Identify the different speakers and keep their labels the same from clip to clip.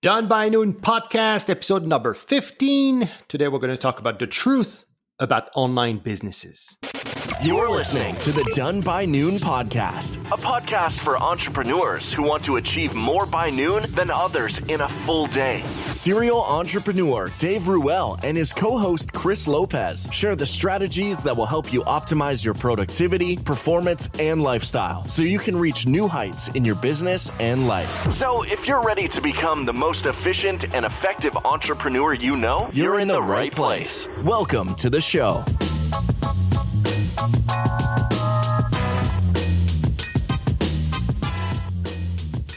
Speaker 1: Done by Noon podcast, episode number 15. Today we're going to talk about the truth about online businesses.
Speaker 2: You're listening to the Done by Noon podcast, a podcast for entrepreneurs who want to achieve more by noon than others in a full day. Serial entrepreneur Dave Ruel and his co-host Chris Lopez share the strategies that will help you optimize your productivity, performance, and lifestyle so you can reach new heights in your business and life. So if you're ready to become the most efficient and effective entrepreneur you know, you're in the right place. Welcome to the show.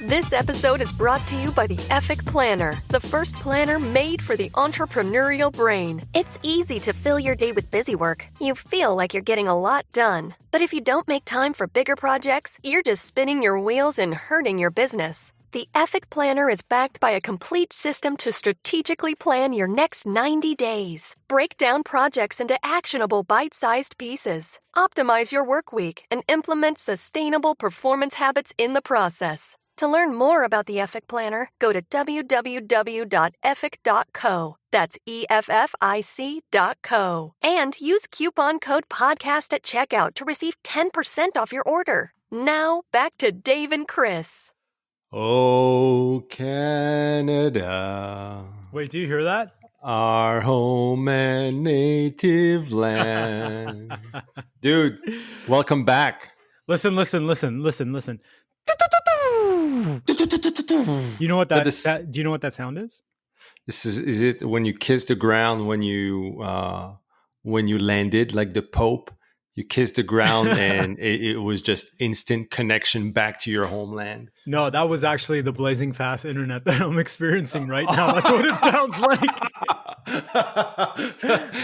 Speaker 3: This episode is brought to you by the Effic Planner, the first planner made for the entrepreneurial brain. It's easy to fill your day with busy work. You feel like you're getting a lot done. But if you don't make time for bigger projects, you're just spinning your wheels and hurting your business. The Effic Planner is backed by a complete system to strategically plan your next 90 days. Break down projects into actionable bite-sized pieces. Optimize your work week and implement sustainable performance habits in the process. To learn more about the Effic Planner, go to www.effic.co. That's EFFIC.co. And use coupon code PODCAST at checkout to receive 10% off your order. Now, back to Dave and Chris.
Speaker 1: Oh, Canada.
Speaker 4: Wait, do you hear that?
Speaker 1: Our home and native land. Dude, welcome back.
Speaker 4: Listen. You know what do you know what that sound is?
Speaker 1: Is it when you kiss the ground when you landed like the Pope? You kissed the ground and it was just instant connection back to your homeland.
Speaker 4: No, that was actually the blazing fast internet that I'm experiencing right now. That's what it sounds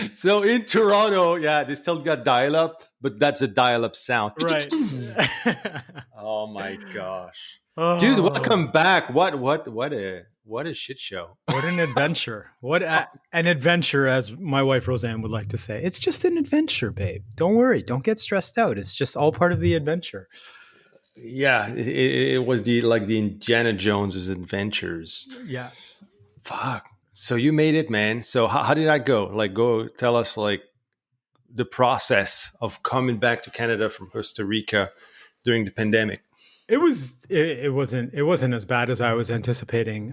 Speaker 4: like.
Speaker 1: So in Toronto, yeah, they still got dial-up, but that's a dial-up sound.
Speaker 4: Right.
Speaker 1: Oh my gosh.
Speaker 4: Oh.
Speaker 1: Dude, welcome back. What a shit show.
Speaker 4: What an adventure. An adventure, as my wife Roseanne would like to say. It's just an adventure, babe. Don't worry. Don't get stressed out. It's just all part of the adventure.
Speaker 1: Yeah, it was the Indiana Jones's adventures.
Speaker 4: Yeah.
Speaker 1: Fuck. So you made it, man. So how did that go? Go tell us the process of coming back to Canada from Costa Rica during the pandemic.
Speaker 4: It wasn't as bad as I was anticipating.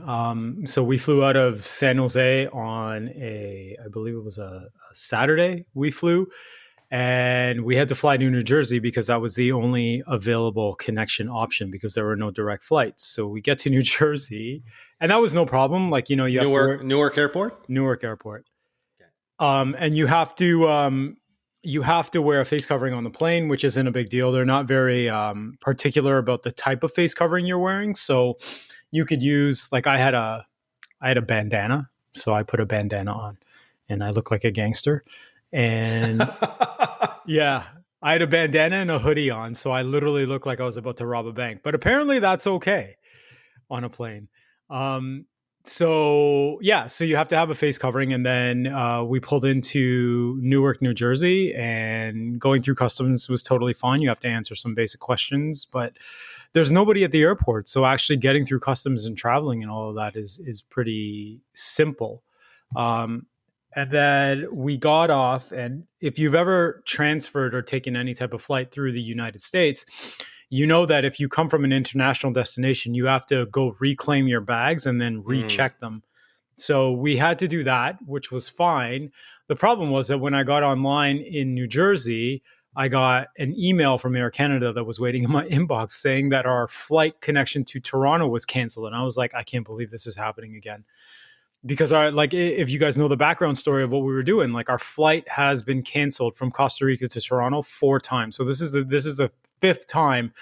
Speaker 4: So we flew out of San Jose on I believe it was a Saturday we flew, and we had to fly to New Jersey because that was the only available connection option because there were no direct flights. So we get to New Jersey, and that was no problem.
Speaker 1: Newark Airport?
Speaker 4: Newark Airport.
Speaker 1: Okay.
Speaker 4: And you have to wear a face covering on the plane, which isn't a big deal. They're not very particular about the type of face covering you're wearing. So you could use, I had a bandana. So I put a bandana on and I look like a gangster. And yeah, I had a bandana and a hoodie on. So I literally looked like I was about to rob a bank. But apparently that's okay on a plane. So you have to have a face covering, and then we pulled into Newark, New Jersey, and going through customs was totally fine. You have to answer some basic questions, but there's nobody at the airport. So actually getting through customs and traveling and all of that is pretty simple. And then we got off, and if you've ever transferred or taken any type of flight through the United States, you know that if you come from an international destination, you have to go reclaim your bags and then recheck them. So we had to do that, which was fine. The problem was that when I got online in New Jersey, I got an email from Air Canada that was waiting in my inbox saying that our flight connection to Toronto was canceled. And I was like, I can't believe this is happening again. Because if you guys know the background story of what we were doing, our flight has been canceled from Costa Rica to Toronto 4 times. So this is the 5th time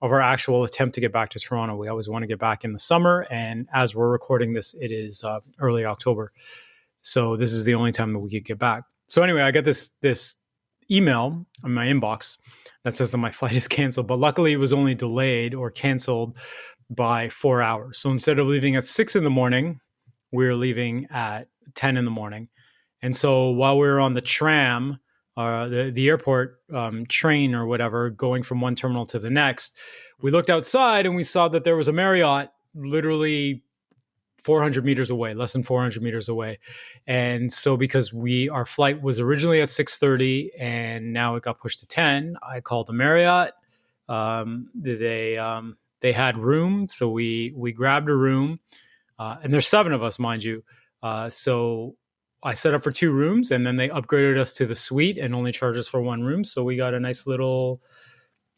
Speaker 4: of our actual attempt to get back to Toronto. We always want to get back in the summer, and as we're recording this, it is early October. So this is the only time that we could get back. So anyway, I get this email on my inbox that says that my flight is canceled, but luckily it was only delayed or canceled by 4 hours. So instead of leaving at 6 in the morning, we were leaving at 10 in the morning. And so while we were on the tram, the airport train or whatever, going from one terminal to the next, we looked outside and we saw that there was a Marriott literally 400 meters away, less than 400 meters away. And so because our flight was originally at 6:30 and now it got pushed to 10, I called the Marriott. They had room. So we grabbed a room, and there's 7 of us, mind you. So I set up for 2 rooms, and then they upgraded us to the suite and only charged us for 1 room. So we got a nice little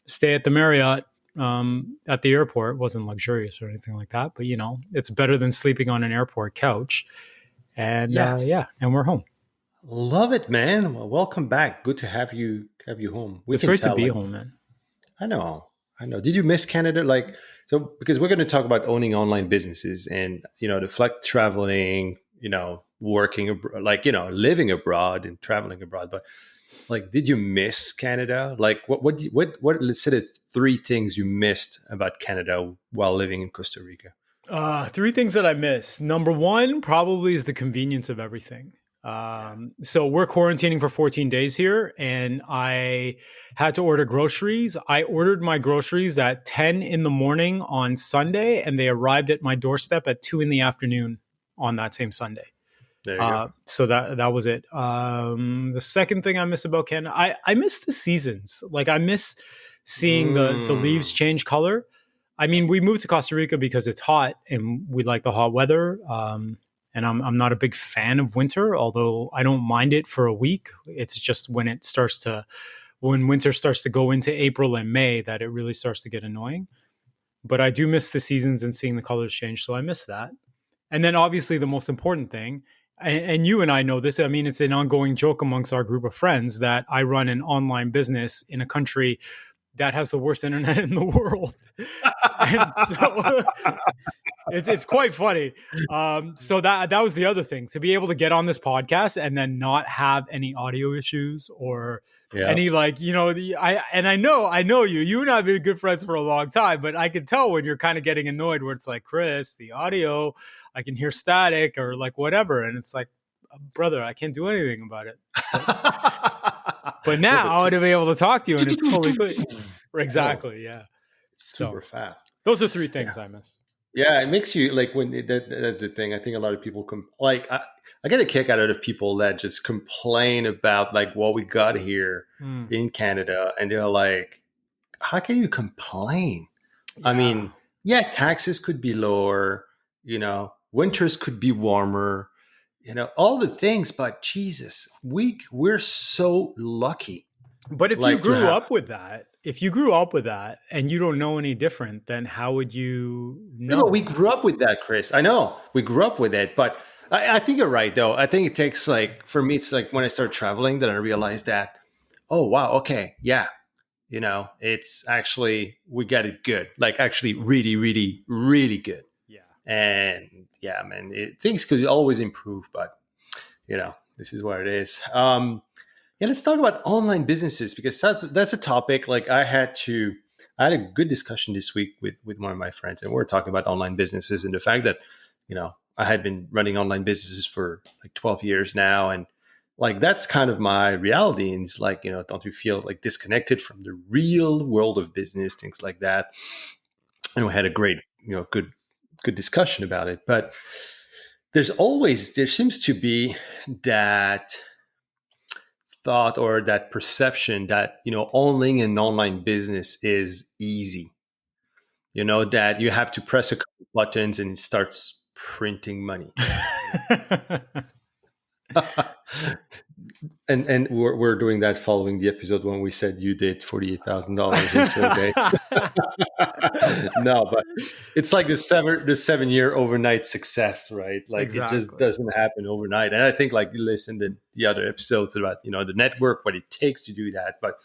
Speaker 4: stay at the Marriott at the airport. It wasn't luxurious or anything like that, but it's better than sleeping on an airport couch. And and we're home.
Speaker 1: Love it, man. Well, welcome back. Good to have you home.
Speaker 4: It's great to be home, man.
Speaker 1: I know. Did you miss Canada? Because we're going to talk about owning online businesses and, the flex traveling, working, living abroad and traveling abroad. But did you miss Canada? What let's say the 3 things you missed about Canada while living in Costa Rica?
Speaker 4: 3 things that I miss. Number 1 probably is the convenience of everything. So we're quarantining for 14 days here, and I had to order groceries. I ordered my groceries at 10 in the morning on Sunday, and they arrived at my doorstep at 2 in the afternoon on that same Sunday.
Speaker 1: There you go.
Speaker 4: So that was it. The second thing I miss about Canada, I miss the seasons. I miss seeing the leaves change color. I mean, we moved to Costa Rica because it's hot and we like the hot weather. And I'm not a big fan of winter, although I don't mind it for a week. It's just when winter starts to go into April and May that it really starts to get annoying. But I do miss the seasons and seeing the colors change. So I miss that. And then obviously the most important thing, and you and I know this, I mean, it's an ongoing joke amongst our group of friends that I run an online business in a country that has the worst internet in the world. And so it's quite funny. So that was the other thing, to be able to get on this podcast and then not have any audio issues or any I know you and I have been good friends for a long time, but I can tell when you're kind of getting annoyed where it's like, Chris, the audio, I can hear static or whatever. And it's like, brother, I can't do anything about it. But now to be able to talk to you and it's fully good. Exactly. Yeah.
Speaker 1: Super fast.
Speaker 4: Those are 3 things I miss.
Speaker 1: Yeah, it makes you that's the thing. I think a lot of people I get a kick out of people that just complain about what we got here in Canada, and they're like, how can you complain? Yeah. I mean, taxes could be lower, winters could be warmer, all the things, but Jesus, we're so lucky.
Speaker 4: But if you grew up with that and you don't know any different, then how would you know?
Speaker 1: No, we grew up with that, Chris. I know we grew up with it, but I think you're right, though. I think it takes for me, it's when I started traveling that I realized that, oh, wow, okay, yeah. It's actually, we got it good, actually really, really, really good. Yeah. And yeah, man, things could always improve, but this is what it is. Let's talk about online businesses, because that's a topic. I had a good discussion this week with one of my friends, and we're talking about online businesses and the fact that, I had been running online businesses for 12 years now. And that's kind of my reality. And it's don't you feel disconnected from the real world of business, things like that. And we had a great, good discussion about it. But there seems to be that thought or that perception that owning an online business is easy, that you have to press a couple buttons and it starts printing money. and we're doing that following the episode when we said you did $48,000 in 4 days. No, but it's the 7-year overnight success, right? Exactly. It just doesn't happen overnight. And I think you listen to the other episodes about the network, what it takes to do that. But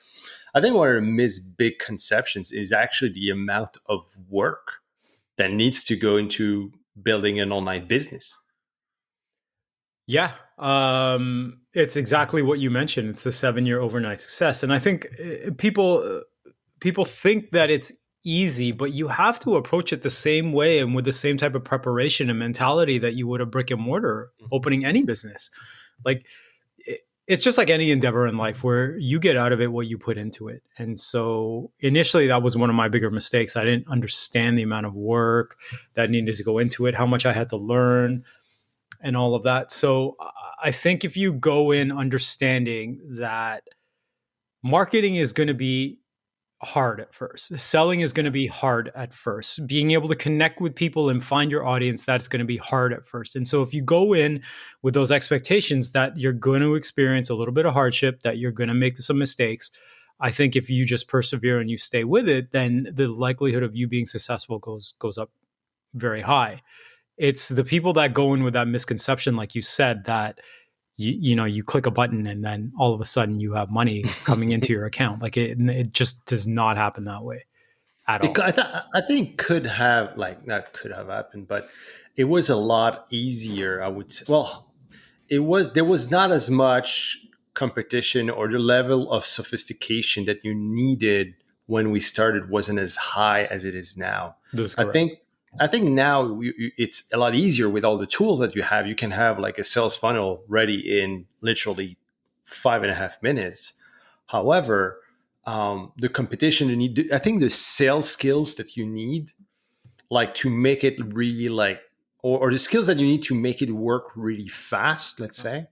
Speaker 1: I think one of the missed big conceptions is actually the amount of work that needs to go into building an online business.
Speaker 4: Yeah. It's exactly what you mentioned. It's the 7-year overnight success. And I think people think that it's easy, but you have to approach it the same way and with the same type of preparation and mentality that you would a brick and mortar opening any business. it's just like any endeavor in life where you get out of it what you put into it. And so initially that was one of my bigger mistakes. I didn't understand the amount of work that needed to go into it, how much I had to learn and all of that. So I think if you go in understanding that marketing is going to be hard at first, selling is going to be hard at first, being able to connect with people and find your audience, that's going to be hard at first. And so if you go in with those expectations that you're going to experience a little bit of hardship, that you're going to make some mistakes, I think if you just persevere and you stay with it, then the likelihood of you being successful goes up very high. It's the people that go in with that misconception, like you said, that you click a button and then all of a sudden you have money coming into your account. Like it just does not happen that way at all.
Speaker 1: I think could have, like, not could have happened, but it was a lot easier, I would say. Well, there was not as much competition, or the level of sophistication that you needed when we started wasn't as high as it is now. I think now it's a lot easier with all the tools that you have. You can have like a sales funnel ready in literally 5.5 minutes. However, the competition you need, I think the sales skills that you need, like to make it really like, or the skills that you need to make it work really fast, let's say,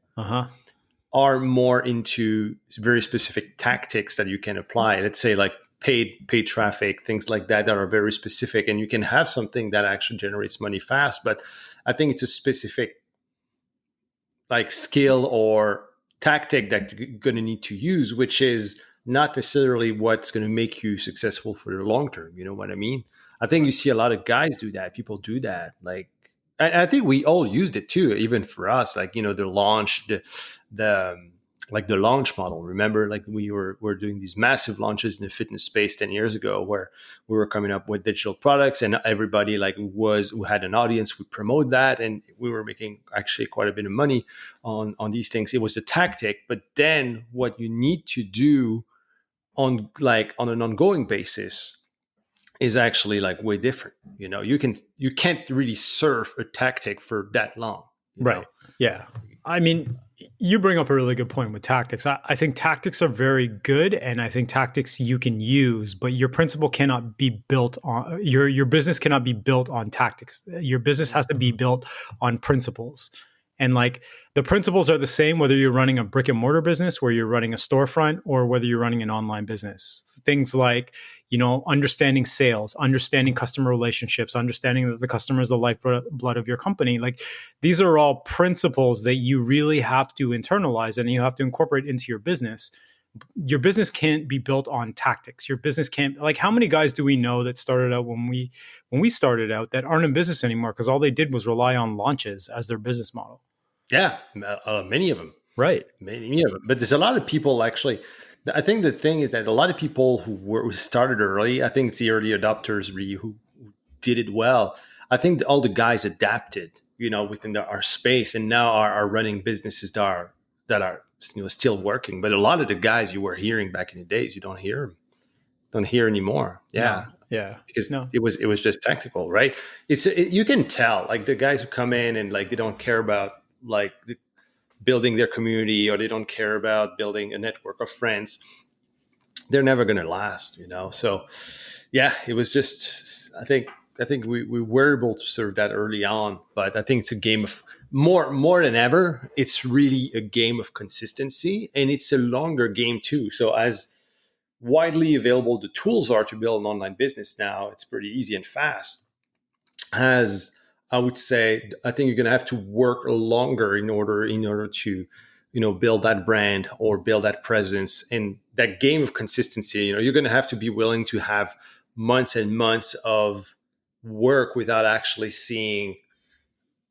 Speaker 1: are more into very specific tactics that you can apply. Let's say like paid traffic, things like that are very specific, and you can have something that actually generates money fast. But I think it's a specific like skill or tactic that you're going to need to use, which is not necessarily what's going to make you successful for the long term. You know what I mean? I think you see a lot of guys do that. People do that. Like, I think we all used it too, even for us, like, the launch, the launch model. Remember, like we're doing these massive launches in the fitness space 10 years ago, where we were coming up with digital products, and everybody who had an audience would promote that, and we were making actually quite a bit of money on these things. It was a tactic, but then what you need to do on an ongoing basis is actually like way different. You can't really serve a tactic for that long.
Speaker 4: Right. Yeah. I mean, you bring up a really good point with tactics. I think tactics are very good, and I think tactics you can use, but your principle cannot be built on your business cannot be built on tactics. Your business has to be built on principles. And like the principles are the same whether you're running a brick and mortar business, where you're running a storefront, or whether you're running an online business. Things like, understanding sales, understanding customer relationships, understanding that the customer is the lifeblood of your company. Like, these are all principles that you really have to internalize and you have to incorporate into your business. Your business can't be built on tactics. Your business can't, like, how many guys do we know that started out when we started out that aren't in business anymore because all they did was rely on launches as their business model?
Speaker 1: Yeah, many of them.
Speaker 4: Right.
Speaker 1: Many of them. But there's a lot of people actually. I think the thing is that a lot of people who started early, I think it's the early adopters really who did it well. I think all the guys adapted, within our space, and now are running businesses that are still working. But a lot of the guys you were hearing back in the days, you don't hear anymore. Yeah.
Speaker 4: No. Yeah.
Speaker 1: Because it was just tactical, right? You can tell, like, the guys who come in and like they don't care about like building their community, or they don't care about building a network of friends, they're never going to last, So yeah, it was just, I think we were able to serve that early on, but I think it's a game of more than ever. It's really a game of consistency, and it's a longer game too. So as widely available the tools are to build an online business now, it's pretty easy and fast. As I would say, I think you're going to have to work longer in order to, build that brand or build that presence. And that game of consistency, you're going to have to be willing to have months and months of work without actually seeing,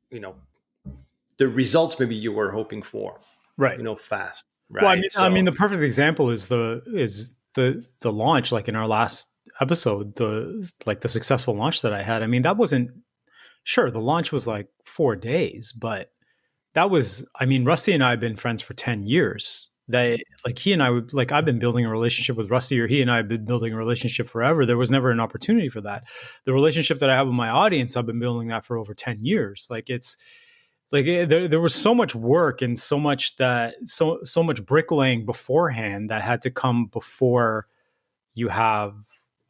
Speaker 1: the results maybe you were hoping for,
Speaker 4: right?
Speaker 1: Fast. Right.
Speaker 4: Well, I mean, the perfect example is the launch, like in our last episode, the successful launch that I had. I mean, that wasn't. Sure, the launch was like 4 days, but that was, I mean, Rusty and I have been friends for 10 years. He and I would, like, I've been building a relationship with Rusty, or he and I have been building a relationship forever. There was never an opportunity for that. The relationship that I have with my audience, I've been building that for over 10 years. Like, it's Like there was so much work and so much bricklaying beforehand that had to come before you have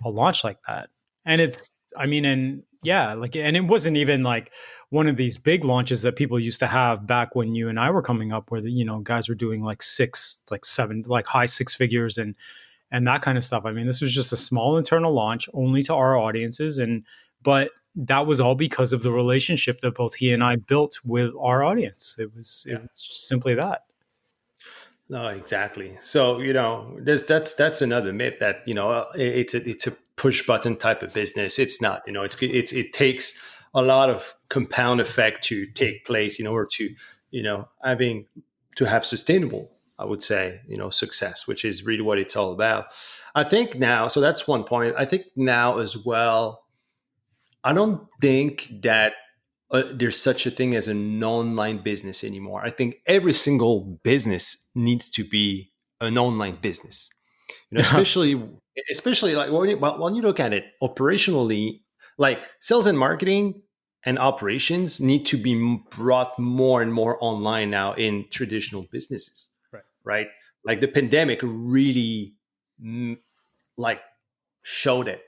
Speaker 4: a launch like that. And and it wasn't even like one of these big launches that people used to have back when you and I were coming up, where guys were doing like high six figures and that kind of stuff. I mean, this was just a small internal launch only to our audiences, but that was all because of the relationship that both he and I built with our audience. It was simply that.
Speaker 1: No, exactly. So, that's another myth that, it's a push button type of business. It's not, it takes a lot of compound effect to take place in order to, to have sustainable, I would say, success, which is really what it's all about. I think now, so that's one point. I think now as well, I don't think that there's such a thing as an online business anymore. I think every single business needs to be an online business. Especially like when you look at it operationally, like sales and marketing and operations need to be brought more and more online now in traditional businesses. Right? Like the pandemic really showed it.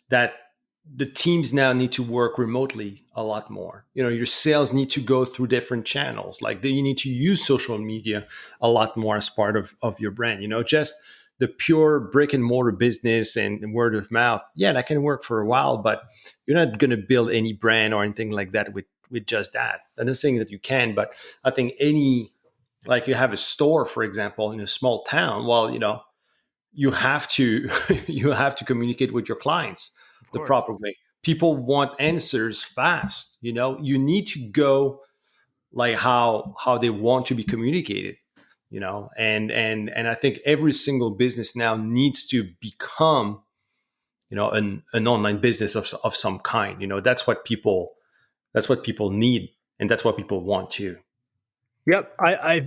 Speaker 1: That the teams now need to work remotely a lot more. Your sales need to go through different channels. Like you need to use social media a lot more as part of your brand. Just the pure brick and mortar business and word of mouth. Yeah, that can work for a while, but you're not going to build any brand or anything like that with just that. I'm not saying that you can, but I think like you have a store, for example, in a small town. Well, you have to communicate with your clients the proper way. People want answers fast. You need to go like how they want to be communicated. And I think every single business now needs to become, an online business of some kind. That's what people need, and that's what people want too.
Speaker 4: Yep. I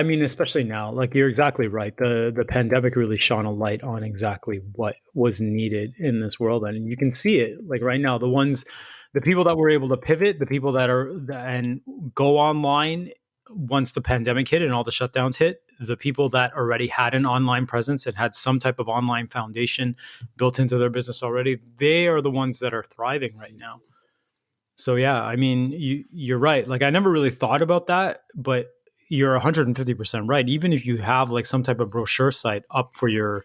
Speaker 4: mean, especially now, like you're exactly right. The pandemic really shone a light on exactly what was needed in this world. And you can see it like right now, the people that were able to pivot, the people that and go online once the pandemic hit and all the shutdowns hit, the people that already had an online presence and had some type of online foundation built into their business already, they are the ones that are thriving right now. So yeah, I mean, you're right. Like I never really thought about that, but you're 150% right. Even if you have like some type of brochure site up for your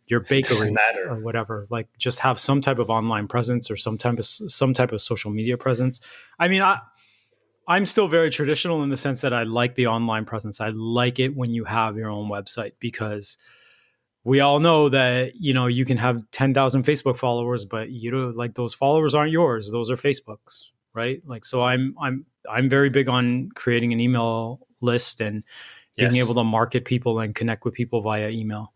Speaker 4: bakery or whatever, like just have some type of online presence or some type of social media presence. I mean, I'm still very traditional in the sense that I like the online presence. I like it when you have your own website, because we all know that, you can have 10,000 Facebook followers, but like those followers aren't yours. Those are Facebook's. Right. Like, so I'm very big on creating an email list and being able to market people and connect with people via email.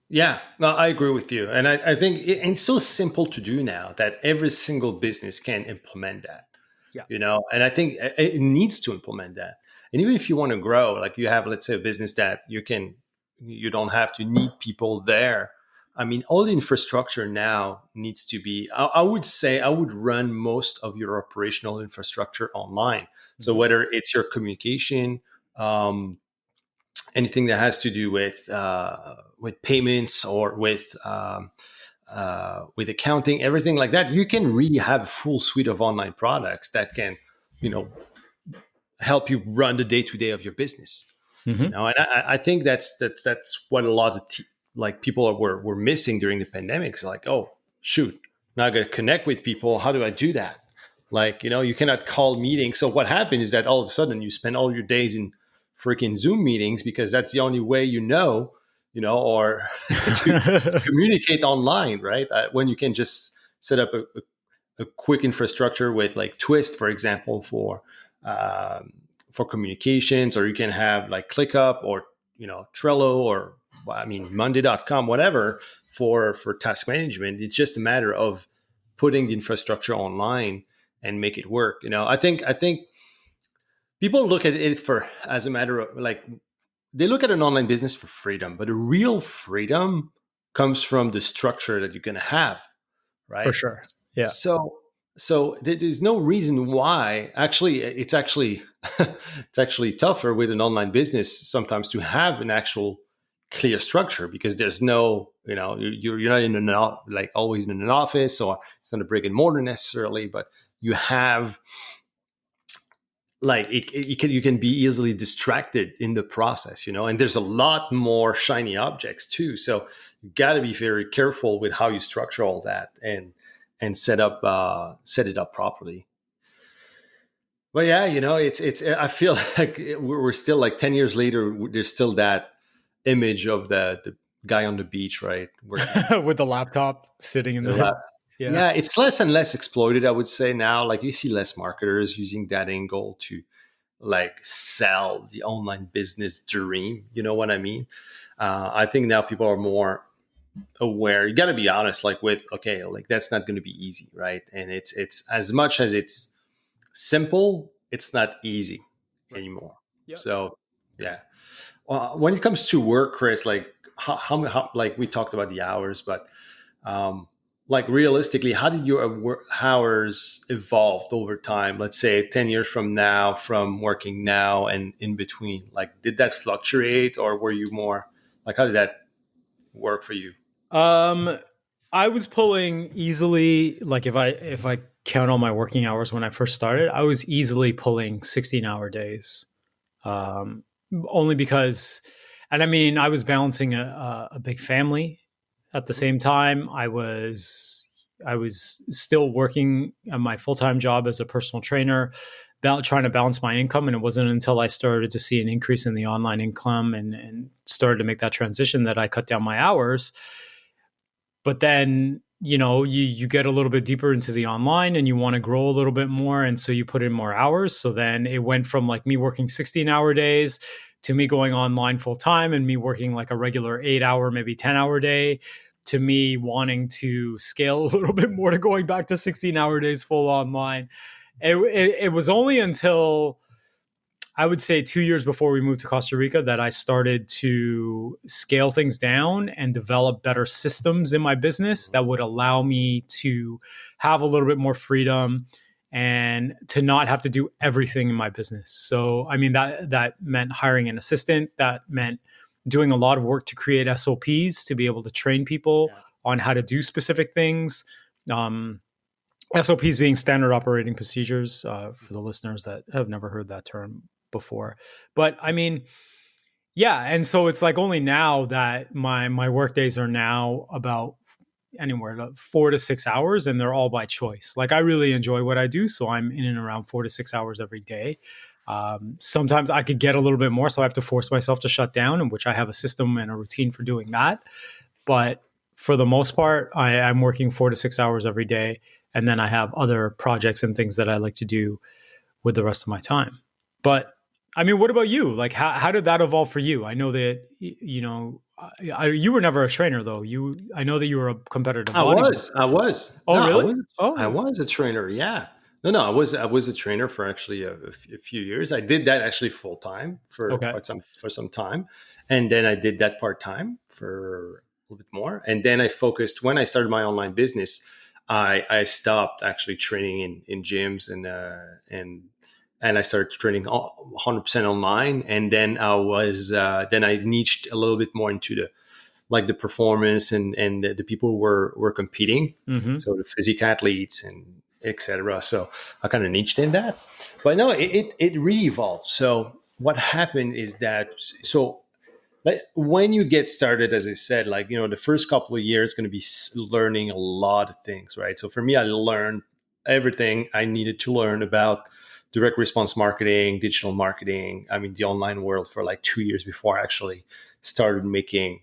Speaker 1: Yeah, no, I agree with you. And I think it's so simple to do now that every single business can implement that, and I think it needs to implement that. And even if you want to grow, like you have, let's say, a business that you don't have to need people there. I mean, all the infrastructure now needs to be, I would say, I would run most of your operational infrastructure online. Mm-hmm. So whether it's your communication, anything that has to do with payments or with accounting, everything like that, you can really have a full suite of online products that can, help you run the day-to-day of your business. Mm-hmm. And I think that's what a lot of people were missing during the pandemic. It's like, oh, shoot, now I got to connect with people. How do I do that? Like, you cannot call meetings. So what happened is that all of a sudden you spend all your days in freaking Zoom meetings because that's the only way or to communicate online, right? When you can just set up a quick infrastructure with like Twist, for example, for communications, or you can have like ClickUp or Trello or Monday.com, whatever, for task management. It's just a matter of putting the infrastructure online and make it work. I think people look at it as a matter of like, they look at an online business for freedom, but the real freedom comes from the structure that you're going to have, right?
Speaker 4: For sure. Yeah.
Speaker 1: there's no reason why. Actually, it's actually it's actually tougher with an online business sometimes to have an actual clear structure, because there's no, you're not in like always in an office, or it's not a brick and mortar necessarily, but you have like you can be easily distracted in the process, and there's a lot more shiny objects too. So you got to be very careful with how you structure all that and set it up properly. But yeah, it's I feel like we're still like 10 years later, there's still that image of the guy on the beach, right?
Speaker 4: With the laptop sitting in the
Speaker 1: yeah, it's less and less exploited, I would say now. Like you see less marketers using that angle to like sell the online business dream. You know what I mean? I think now people are more aware. You got to be honest, like okay, like that's not going to be easy, right? And it's as much as it's simple, it's not easy anymore. Yep. So yeah. When it comes to work, Chris, like how like we talked about the hours, but like realistically, how did your hours evolved over time? Let's say 10 years from now, from working now and in between, like did that fluctuate, or were you more like, how did that work for you?
Speaker 4: I was pulling easily, like if I count all my working hours when I first started, I was easily pulling 16-hour days. Only because, and I mean, I was balancing a big family at the same time. I was still working on my full-time job as a personal trainer, trying to balance my income. And it wasn't until I started to see an increase in the online income and started to make that transition that I cut down my hours. But then, you get a little bit deeper into the online and you want to grow a little bit more. And so you put in more hours. So then it went from like me working 16-hour days to me going online full time and me working like a regular 8-hour, maybe 10-hour day, to me wanting to scale a little bit more to going back to 16-hour days full online. It was only until I would say 2 years before we moved to Costa Rica that I started to scale things down and develop better systems in my business that would allow me to have a little bit more freedom and to not have to do everything in my business. So, I mean, that meant hiring an assistant. That meant doing a lot of work to create SOPs to be able to train people on how to do specific things. SOPs being standard operating procedures, for the listeners that have never heard that term before. But I mean, yeah. And so it's like only now that my work days are now about anywhere 4 to 6 hours, and they're all by choice. Like I really enjoy what I do. So I'm in and around 4 to 6 hours every day. Sometimes I could get a little bit more, so I have to force myself to shut down, in which I have a system and a routine for doing that. But for the most part, I'm working 4 to 6 hours every day. And then I have other projects and things that I like to do with the rest of my time. But I mean, what about you? Like, how did that evolve for you? I know that, you were never a trainer though. I know that you were a competitive.
Speaker 1: I was.
Speaker 4: Oh, no, really?
Speaker 1: I was a trainer. Yeah. No, I was a trainer for actually a few years. I did that actually full time for some time. And then I did that part time for a little bit more. And then I focused, when I started my online business, I stopped actually training in gyms and I started training 100% online. And then I niched a little bit more into the performance and the people who were competing. Mm-hmm. So the physique athletes and etc. So I kind of niched in that, but no, it really evolved. So what happened is that, like when you get started, as I said, like, the first couple of years going to be learning a lot of things, right? So for me, I learned everything I needed to learn about direct response marketing, digital marketing. I mean, the online world for like 2 years before I actually started making,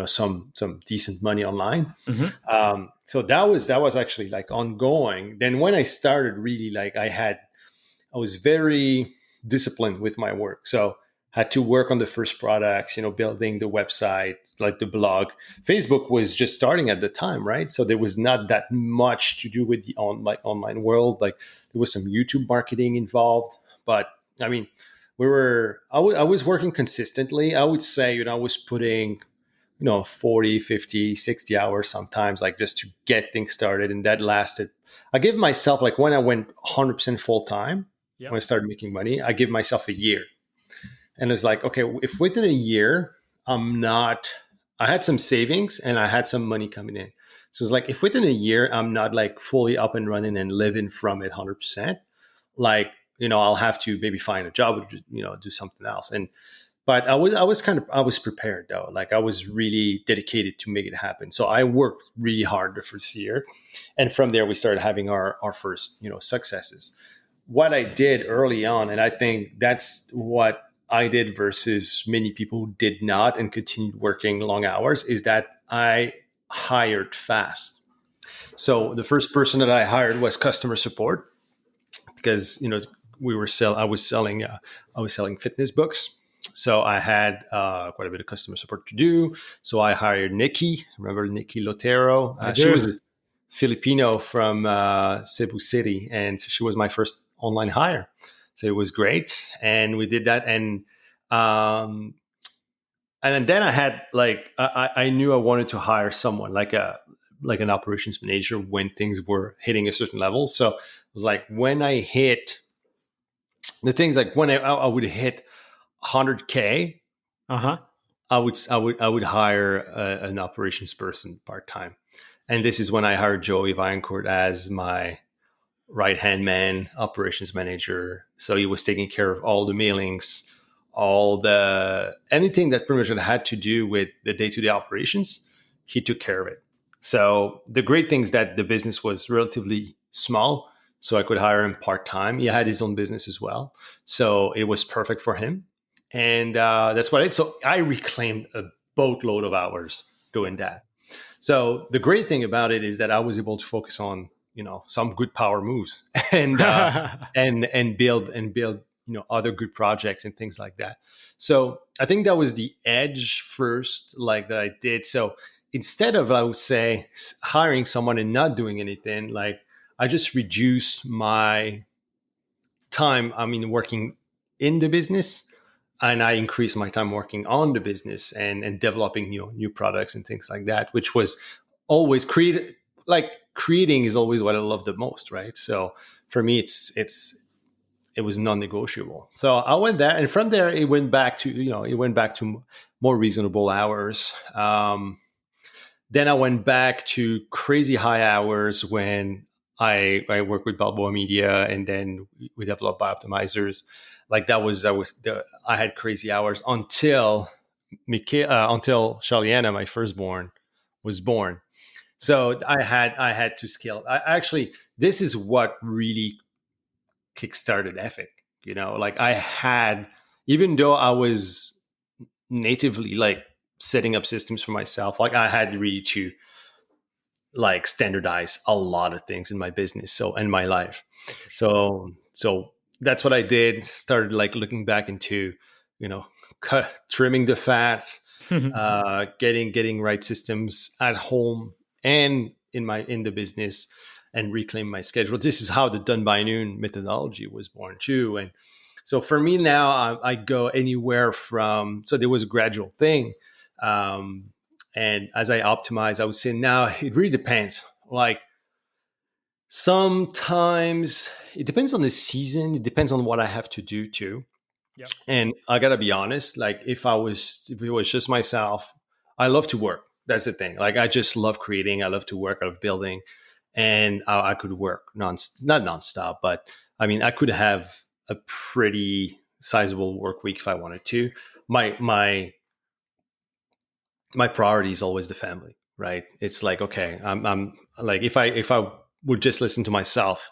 Speaker 1: some decent money online. Mm-hmm. So that was actually like ongoing. Then when I started, really, like I was very disciplined with my work. So had to work on the first products, building the website, like the blog. Facebook was just starting at the time, right? So there was not that much to do with the online world. Like there was some YouTube marketing involved, but I mean, I was working consistently. I would say, I was putting 40, 50, 60 hours sometimes, like just to get things started. And that lasted, I give myself, like when I went 100% full time,
Speaker 4: Yep.
Speaker 1: when I started making money, I give myself a year. And it's like, okay, if within a year, I had some savings and I had some money coming in. So it's like, if within a year, I'm not like fully up and running and living from it 100%, like, I'll have to maybe find a job or, do something else. But I was prepared though. Like I was really dedicated to make it happen. So I worked really hard the first year. And from there, we started having our first, successes. What I did early on, and I think that's what I did versus many people who did not and continued working long hours, is that I hired fast. So the first person that I hired was customer support, because I was selling fitness books. So I had quite a bit of customer support to do. So I hired Nikki. Remember Nikki Lotero? She was a Filipino from Cebu City, and she was my first online hire. So it was great, and we did that. And then I had I knew I wanted to hire someone like an operations manager when things were hitting a certain level. So it was like when I hit the things, like when I would hit 100K, I would hire an operations person part time, and this is when I hired Joey Viancourt as my right hand man, operations manager. So he was taking care of all the mailings, anything that pretty much had to do with the day-to-day operations. He took care of it. So the great thing is that the business was relatively small, so I could hire him part time. He had his own business as well, so it was perfect for him. And that's what I did. So I reclaimed a boatload of hours doing that. So the great thing about it is that I was able to focus on, some good power moves and build other good projects and things like that. So I think that was the edge first, like that I did. So instead of, I would say, hiring someone and not doing anything, like I just reduced my time, working in the business, and I increased my time working on the business and developing new products and things like that, which was always creating is always what I love the most, right? So for me, it was non-negotiable. So I went there, and from there it went back to more reasonable hours. Then I went back to crazy high hours when I worked with Balboa Media, and then we developed Bioptimizers. Like I had crazy hours until Charliana, my firstborn, was born. So I had to scale. This is what really kickstarted Efic. Even though I was natively setting up systems for myself, I had really to standardize a lot of things in my business, and my life. So that's what I did. Started looking back into, trimming the fat, getting right systems at home and in the business, and reclaim my schedule. This is how the Done by Noon methodology was born too. And so for me now, I go anywhere from, so there was a gradual thing. And as I optimize, I would say now it really depends. Sometimes it depends on the season. It depends on what I have to do too. Yep. And I gotta be honest, if it was just myself, I love to work. That's the thing. I just love creating. I love to work. I love building, and I could work not nonstop, but I could have a pretty sizable work week if I wanted to. My priority is always the family, right? It's okay, I'm if I would just listen to myself,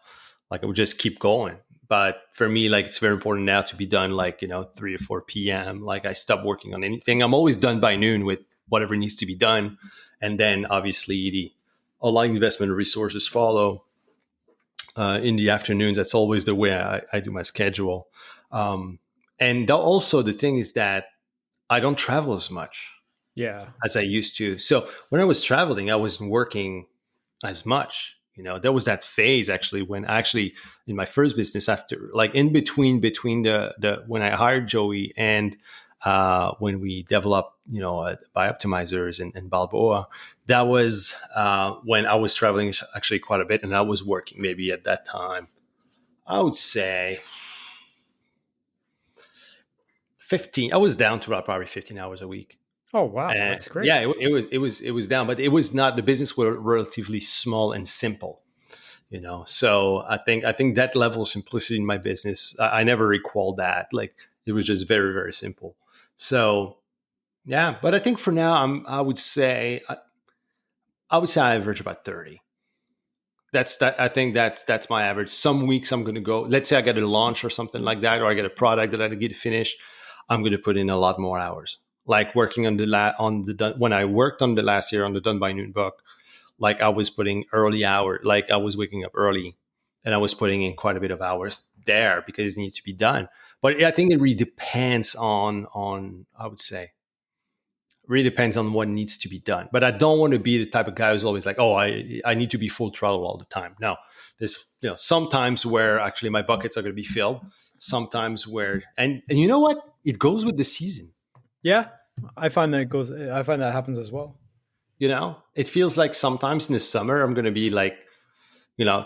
Speaker 1: I would just keep going. But for me, it's very important now to be done 3 or 4 p.m. I stop working on anything. I'm always done by noon with whatever needs to be done. And then obviously the online investment resources follow in the afternoons. That's always the way I do my schedule. And also the thing is that I don't travel as much as I used to. So when I was traveling, I wasn't working as much. There was that phase actually when in my first business, after in between the when I hired Joey and when we developed, Bioptimizers and Balboa. That was when I was traveling actually quite a bit, and I was working maybe at that time, I would say 15. I was down to about probably 15 hours a week.
Speaker 4: Oh wow,
Speaker 1: And
Speaker 4: that's great.
Speaker 1: yeah, it was down, but it was not, the business were relatively small and simple, So I think that level of simplicity in my business, I never recall that. Like, it was just very, very simple. So yeah, but I think for now, I would say I average about 30. I think that's my average. Some weeks I'm going to go, let's say I get a launch or something like that, or I get a product that I get to finish, I'm going to put in a lot more hours. Like working on when I worked on the last year on the Done by Noon book, like I was putting early hour, like I was waking up early and I was putting in quite a bit of hours there because it needs to be done. But I think it really depends on I would say, really depends on what needs to be done. But I don't want to be the type of guy who's always like, oh, I need to be full throttle all the time. No, there's sometimes where actually my buckets are going to be filled. Sometimes where, and you know what? It goes with the season.
Speaker 4: Yeah, I find that happens as well.
Speaker 1: It feels like sometimes in the summer I'm going to be like,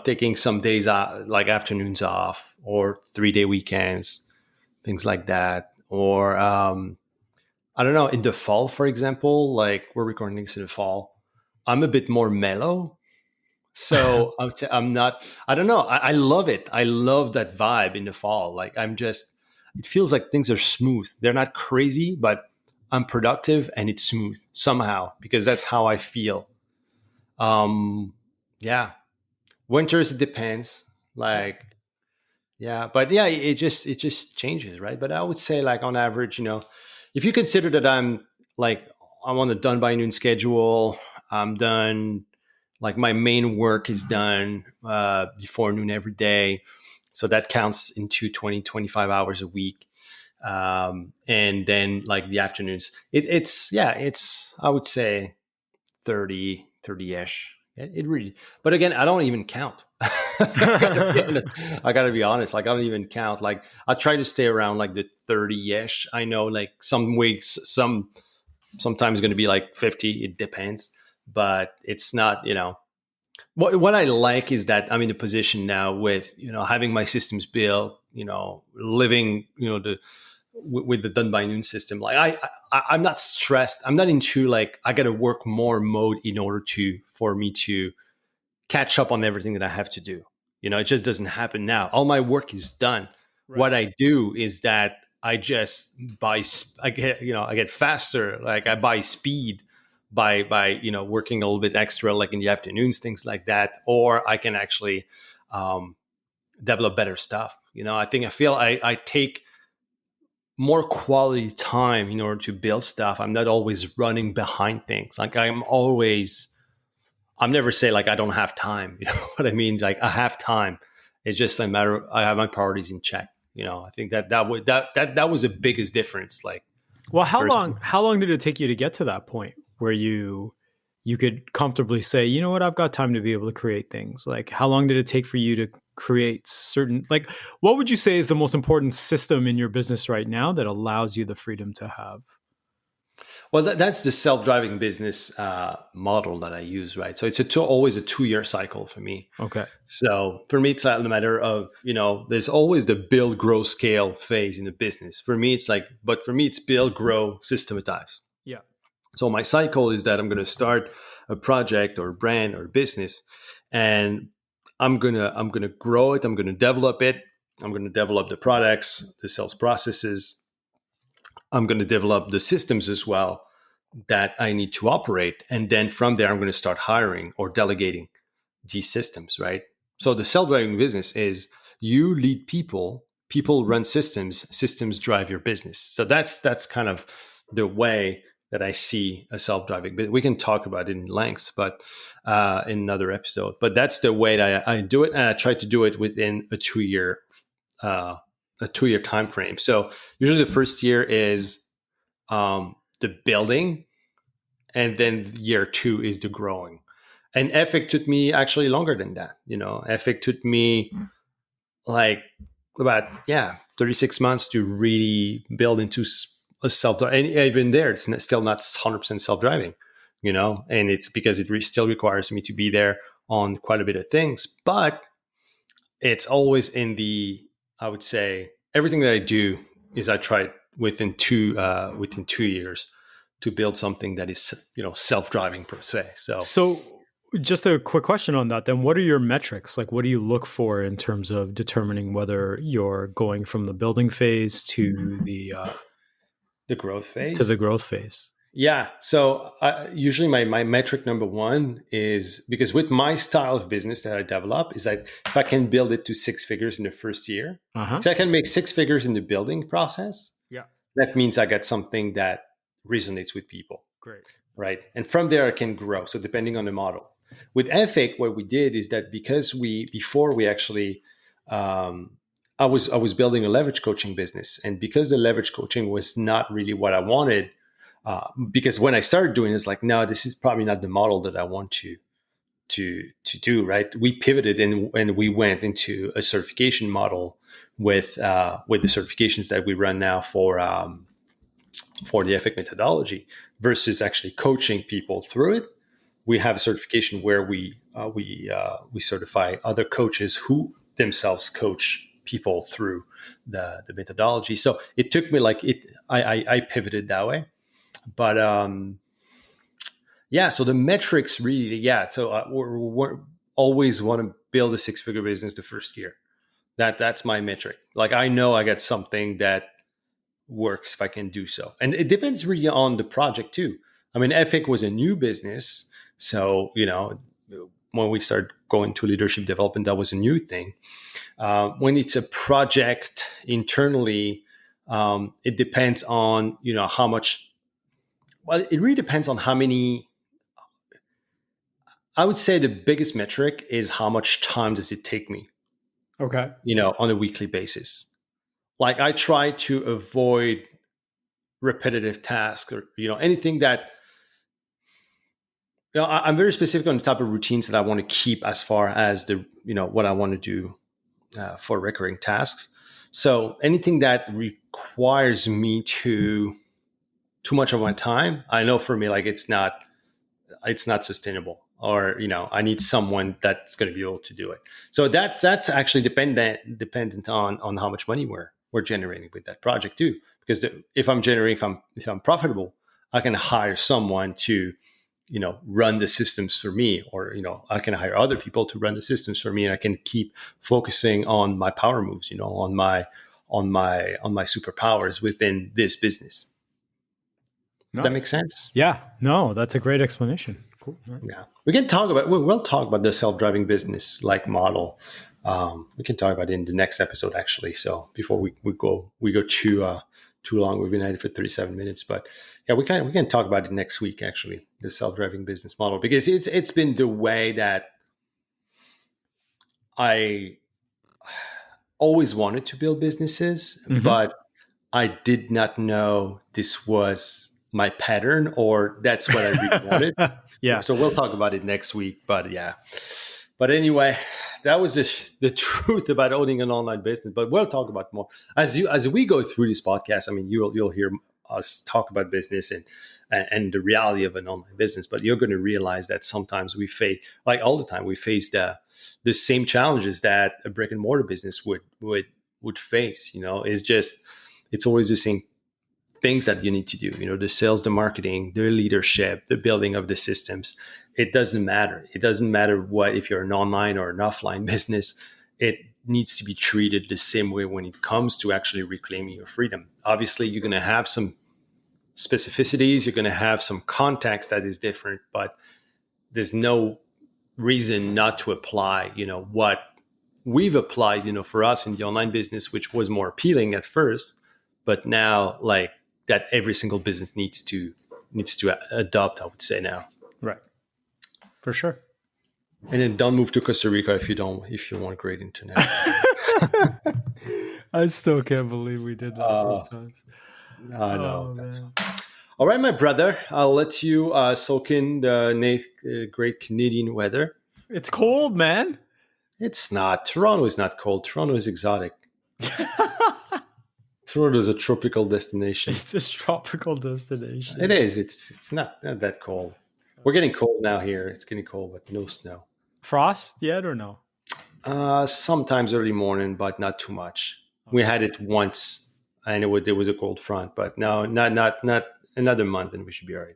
Speaker 1: taking some days out, like afternoons off or 3-day weekends, things like that. Or I don't know, in the fall, for example, like we're recording things in the fall, I'm a bit more mellow. So I would say I don't know. I love it. I love that vibe in the fall. Like it feels like things are smooth. They're not crazy, but I'm productive and it's smooth somehow because that's how I feel. Yeah. Winters, it depends. Like, yeah, but yeah, it just changes, right? But I would say like on average, if you consider that I'm on a Done by Noon schedule, I'm done, like my main work is done before noon every day. So that counts into 20-25 hours a week. And then like the afternoons, it's I would say 30-ish. It really, but again, I don't even count. I gotta be honest. Like I don't even count. Like I try to stay around like the 30-ish. I know like some weeks, sometimes going to be like 50. It depends, but it's not, what I like is that I'm in a position now with, having my systems built, living, with the Done by Noon system. Like I'm not stressed. I'm not into like, I got to work more mode in order for me to catch up on everything that I have to do. It just doesn't happen now. All my work is done. Right. What I do is that I just I get faster. Like I buy speed by working a little bit extra, like in the afternoons, things like that. Or I can actually develop better stuff. I feel I take more quality time in order to build stuff. I'm not always running behind things. Like I'm never say like I don't have time. You know what I mean? Like I have time. It's just a matter of I have my priorities in check. I think that was the biggest difference. Like,
Speaker 4: well, how long did it take you to get to that point where you could comfortably say, you know what, I've got time to be able to create things? Like, how long did it take for you to create certain, like, what would you say is the most important system in your business right now that allows you the freedom to have?
Speaker 1: Well, that's the self-driving business model that I use, right? So it's always a 2-year cycle for me.
Speaker 4: Okay.
Speaker 1: So for me, it's not a matter of, there's always the build, grow, scale phase in the business. For me, it's build, grow, systematize.
Speaker 4: Yeah.
Speaker 1: So my cycle is that I'm going to start a project or a brand or a business, and I'm going to grow it. I'm going to develop it. I'm going to develop the products, the sales processes. I'm going to develop the systems as well that I need to operate. And then from there, I'm going to start hiring or delegating these systems, right? So the self-driving business is you lead people, people run systems, systems drive your business. So that's kind of the way that I see a self-driving business. We can talk about it in length, but in another episode. But that's the way that I do it. And I try to do it within a 2-year time frame. So usually the first year is the building, and then year 2 is the growing. And Efic took me actually longer than that. Efic took me like about 36 months to really build into a self, and even there, it's still not 100% self-driving, and it's because it still requires me to be there on quite a bit of things, but it's always I would say everything that I do is I try within 2 years to build something that is, self-driving per se.
Speaker 4: So just a quick question on that then. What are your metrics? Like, what do you look for in terms of determining whether you're going from the building phase to the
Speaker 1: growth phase?
Speaker 4: To the growth phase.
Speaker 1: Yeah. So usually my metric number one is, because with my style of business that I develop, is like if I can build it to 6 figures in the first year, so I can make 6 figures in the building process.
Speaker 4: Yeah.
Speaker 1: That means I got something that resonates with people.
Speaker 4: Great.
Speaker 1: Right. And from there I can grow. So depending on the model. With Ethic, what we did is that because before we actually, I was building a leverage coaching business, and because the leverage coaching was not really what I wanted, because when I started doing it, it's like, no, this is probably not the model that I want to do. Right. We pivoted and we went into a certification model with the certifications that we run now for the Ethic methodology versus actually coaching people through it. We have a certification where we certify other coaches who themselves coach people through the methodology. So it took me I pivoted that way, but so the metrics really, So we always want to build a 6-figure business the first year. That's my metric. Like, I know I got something that works if I can do so, and it depends really on the project too. I mean, Ethic was a new business. So, when we started going to leadership development, that was a new thing. When it's a project internally, it depends on, how much, well, it really depends on how many. I would say the biggest metric is how much time does it take me?
Speaker 4: Okay.
Speaker 1: On a weekly basis. Like, I try to avoid repetitive tasks or, anything that, I'm very specific on the type of routines that I want to keep as far as what I want to do for recurring tasks. So anything that requires me too much of my time, I know for me, like, it's not sustainable, or, I need someone that's going to be able to do it. So that's actually dependent on how much money we're generating with that project too. Because if I'm profitable, I can hire someone to, run the systems for me, or, I can hire other people to run the systems for me, and I can keep focusing on my power moves, on my superpowers within this business. Does that make sense?
Speaker 4: Yeah. No, that's a great explanation. Cool. Right.
Speaker 1: Yeah. We'll talk about the self-driving business like model. We can talk about it in the next episode, actually. So before we go too long, we've been at it for 37 minutes, but yeah, we can talk about it next week, actually, the self-driving business model, because it's been the way that I always wanted to build businesses, but I did not know this was my pattern, or that's what I really wanted.
Speaker 4: Yeah.
Speaker 1: So we'll talk about it next week, but yeah. But anyway, that was the truth about owning an online business. But we'll talk about more as we go through this podcast. I mean, you'll hear us talk about business and the reality of an online business. But you're going to realize that sometimes we face, like all the time, we face the same challenges that a brick and mortar business would face. It's always the same things that you need to do, the sales, the marketing, the leadership, the building of the systems. It doesn't matter. It doesn't matter if you're an online or an offline business. It needs to be treated the same way when it comes to actually reclaiming your freedom. Obviously, you're going to have some specificities. You're going to have some context that is different, but there's no reason not to apply, what we've applied, for us in the online business, which was more appealing at first, but now, like, that every single business needs to adopt, I would say now.
Speaker 4: Right. For sure.
Speaker 1: And then don't move to Costa Rica if you want great internet.
Speaker 4: I still can't believe we did that sometimes.
Speaker 1: I know. All right, my brother. I'll let you soak in the great Canadian weather.
Speaker 4: It's cold, man.
Speaker 1: It's not. Toronto is not cold. Toronto is exotic. Toronto is a tropical destination.
Speaker 4: It's a tropical destination.
Speaker 1: It is. It's not that cold. We're getting cold now here. It's getting cold, but no snow.
Speaker 4: Frost yet or no?
Speaker 1: Sometimes early morning, but not too much. We had it once, and there was a cold front, but no, not another month, and we should be all right.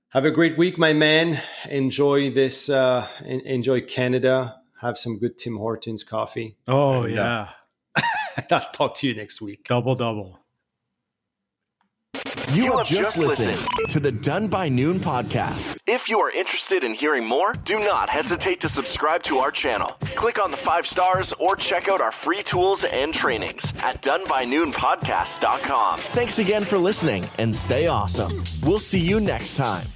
Speaker 1: Have a great week, my man. Enjoy this. Enjoy Canada. Have some good Tim Hortons coffee.
Speaker 4: Oh,
Speaker 1: and,
Speaker 4: yeah.
Speaker 1: I'll talk to you next week.
Speaker 4: Double.
Speaker 2: You have just listened to the Done by Noon podcast. If you are interested in hearing more, do not hesitate to subscribe to our channel. Click on the 5 stars or check out our free tools and trainings at donebynoonpodcast.com. Thanks again for listening and stay awesome. We'll see you next time.